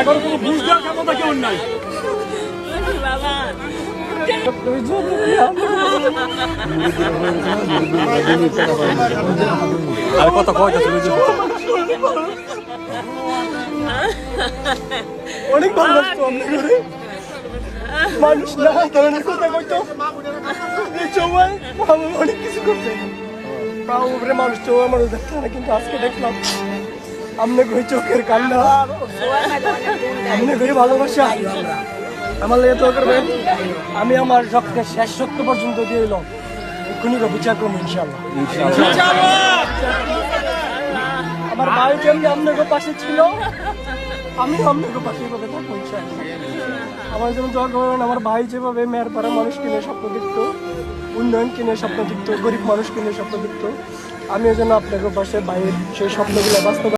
এখন কোনো বুঝ দেওয়ার ক্ষমতা কেউ নাই। আর কত কয়টা অনেক ভালোবাসতো মানুষ না ধরনের কথা কইতো সময় অনেক কিছু করছে মানুষ চোখে মানুষ দেখতো না, কিন্তু আজকে দেখলাম আমনে কই চোখের কান্না, আমনে কই ভালোবাসা আমার লেগে তো করবেন। আমি আমার সবকে শেষ সত্য পর্যন্ত দিয়ে এলাম, এক্ষুনি বিচার করবো ইনশাল্লাহ। আমার ভাই যেমনি আপনাকে পাশে ছিল, আমি আপনাকে পাশে এভাবে থাকবো ইনশাল্লাহ। আমার জন্য দোয়া করবেন। আমার ভাই যেভাবে মেয়ের পাড়া মানুষকে নিয়ে স্বপ্ন দেখতো, উন্নয়নকে নিয়ে স্বপ্ন দেখতো, গরিব মানুষকে নিয়ে স্বপ্ন দেখতো, আমিও যেন আপনাকে পাশে ভাইয়ের সেই স্বপ্নগুলো বাস্তব